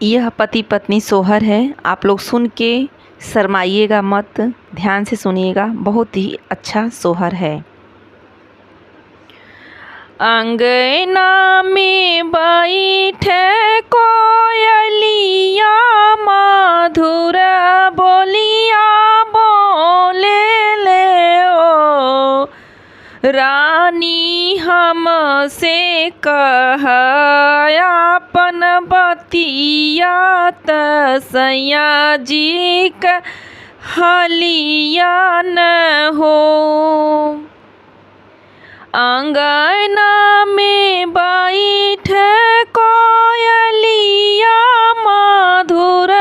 यह पति पत्नी सोहर है। आप लोग सुन के शर्माइएगा मत, ध्यान से सुनिएगा, बहुत ही अच्छा सोहर है। अंगना में बैठे कोयलिया मधुर बोलिया बोले ले ओ, रानी हमसे कह अपन बतिया तसैया जी का हलिया न हो। अंगना में बैठ कोयलिया मधुर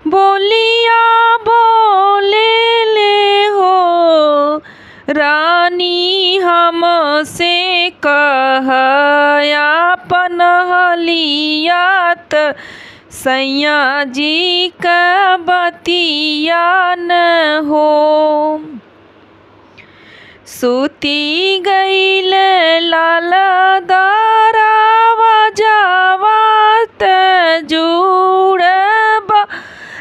बोलिया बोले ले हो, रानी हमसे कह अपन हलिया सैया जी का बतिया न हो। सूती गईल लाल दारावा जावात जुड़ब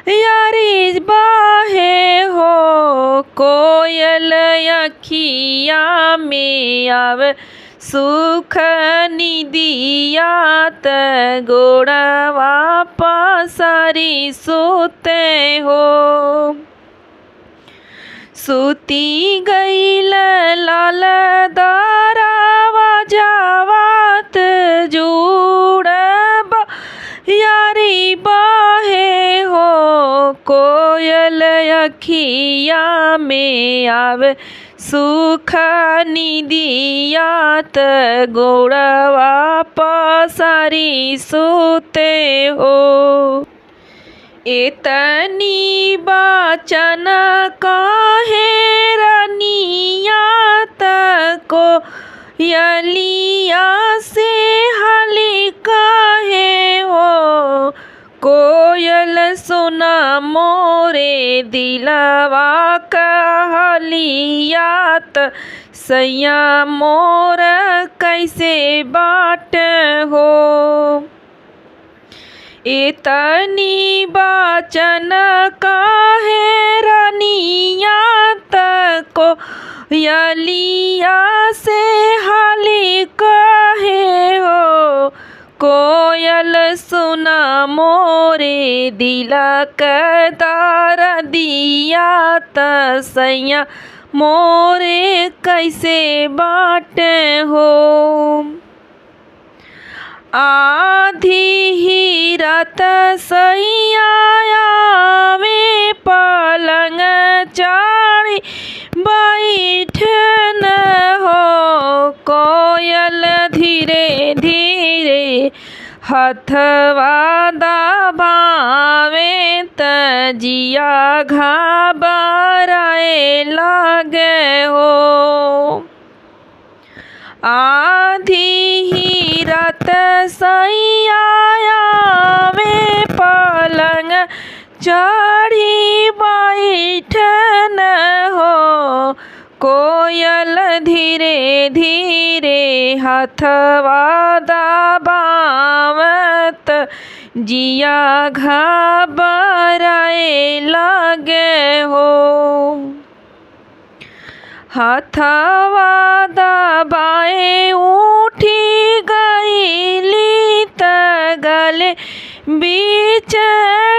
यारी बाहे हो, कोयल अखिया में आव सुख निदिया त गोड़वा पसारी सोते हो। सूती गईल लाल दारावा जावात जुड़ब यारी बाहे हो, कोयल अखिया में आवे सुख निदिया त गोड़वा पसारी सोते हो। एतनी बाचन काहे रनिया तको यलिया से हली काहे हो, कोयल सुना मोरे दिलवा कहलिया त सैया मोर कैसे बाट हो। एतनी बाचन काहे रनिया तको यलिया से हाली कहे हो, कोयल सुना मोरे दिला कदार दिया तसैया मोरे कैसे बाट हो। आधी ही रात सैया आवे पलंग चाड़ी बैठन हो, कोयल धीरे धीरे हथवा दबावे त जिया घबराए लागे हो। आधी ही रात सैया आवे पलंग चढ़ी बैठन हो, कोयल धीरे धीरे हथवा दबावत जिया घबराए लागे हो। हथवा दबाए उठी गईली त गले बीच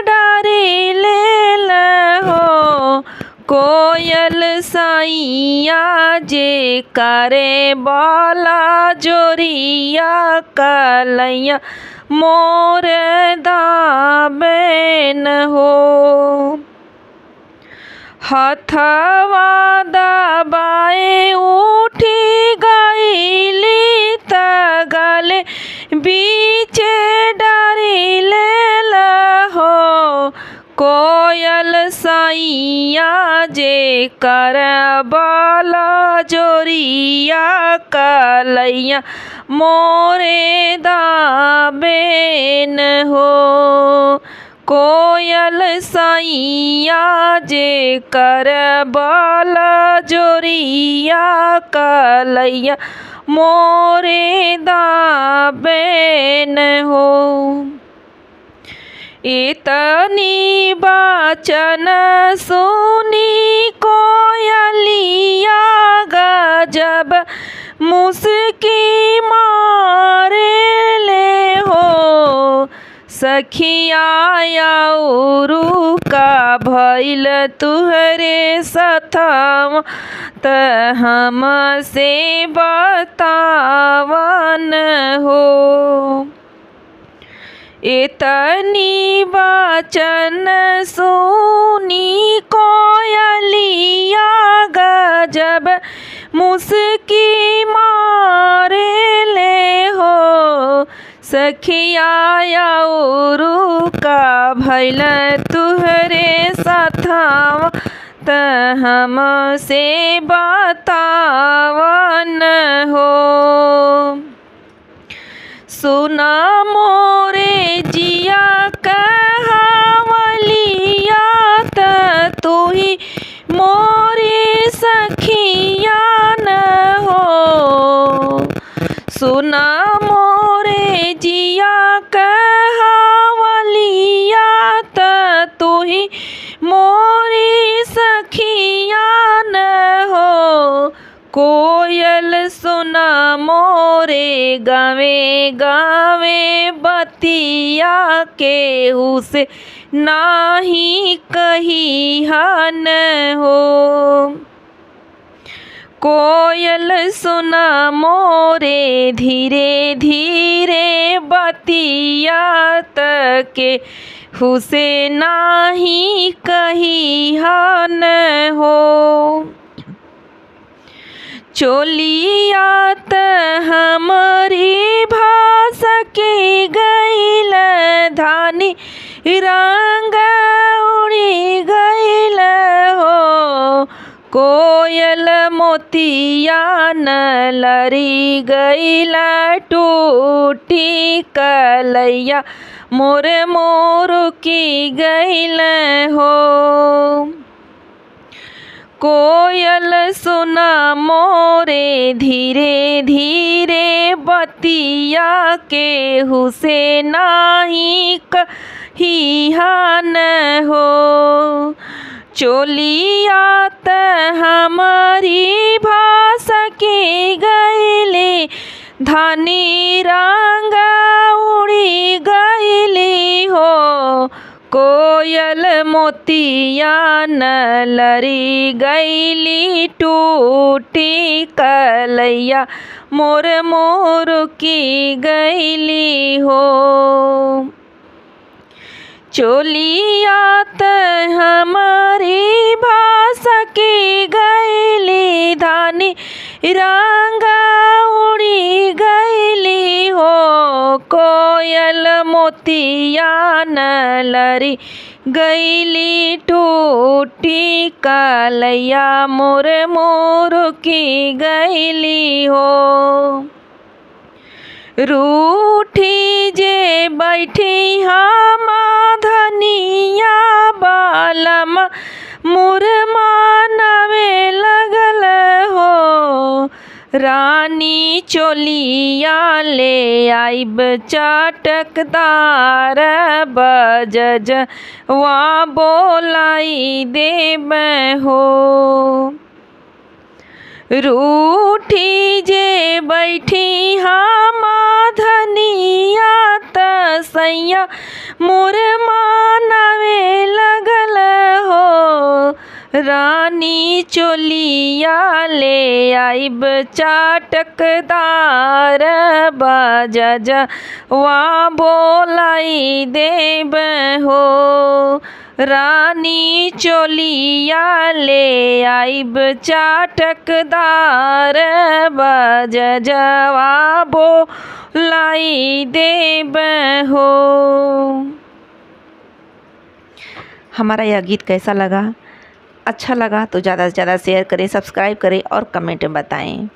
डारी ले हो, कोयल सैया जे करे बाला जोरिया कलैया मोर दाबेन हो। हथवा दबाए उठी गईली त गले बीच डारी ले हो, कोयल सैया जे कर बाला जोरिया कलैया मोरे दाबेन हो, कोयल सैया जे कर बाला जोरिया कलैया मोरे दाबेन हो। एतनी बचन सुनी कोयलिया गजब मुस्की मारे ले हो। सखिया औरू का भइल तुहरे सथवा त हमसे बतावन हो। एतनी बचन सुनी कोयलिया गजब मुस्की मारे ले हो। सखिया औरू का भइल तुहरे साथवा त हमसे बतावन हो। सुना मोरे जिया कहावलिया त तू ही मोरी सखिया न हो। सुना मोरे जिया कहावलिया त तू ही मोरी सखिया न हो। कोयल सुना मोरे गावे गावे बतिया केहू से नाही कही हन हो। कोयल सुना मोरे धीरे धीरे बतिया तके हुसे नाही कही हन हो। चोलिया त हमारी भाषा के गईल धानी रंग उड़ी गईल हो। कोयल मोतिया न लरी गईल टूटी कलैया मोर मोर की गईल हो। कोयल सुना मोरे धीरे धीरे बतिया केहू से नाही कही हन हो। चोलिया त हमारी भाषा के गईले धानी रंग उड़ी गईली हो। कोयल मोतिया न लरी गईली टूटी कलैया मोर मोर की गईली हो। चोलिया त हमारी भाषा की गईली धानी रंग उड़ी गईली हो। कोयल मोतिया न लरी गईली टूटी कलैया मोर मोर की गईली हो। रूठी जे बैठी हम धनिया बालम मुरमानवे लगल हो। रानी चोलिया ले आइब चटकदार बजज वा बोलाई देब हो। रूठी जे बैठी हम धनिया त सैया मुरमानवे लगल हो। रानी चोलिया ले आइब चटकदार बजज वा बोलाई देब हो। रानी चोलिया ले आइब चटकदार बजज वा बोलाई देब हो। हमारा यह गीत कैसा लगा? अच्छा लगा तो ज़्यादा से ज़्यादा शेयर करें, सब्सक्राइब करें और कमेंट में बताएं।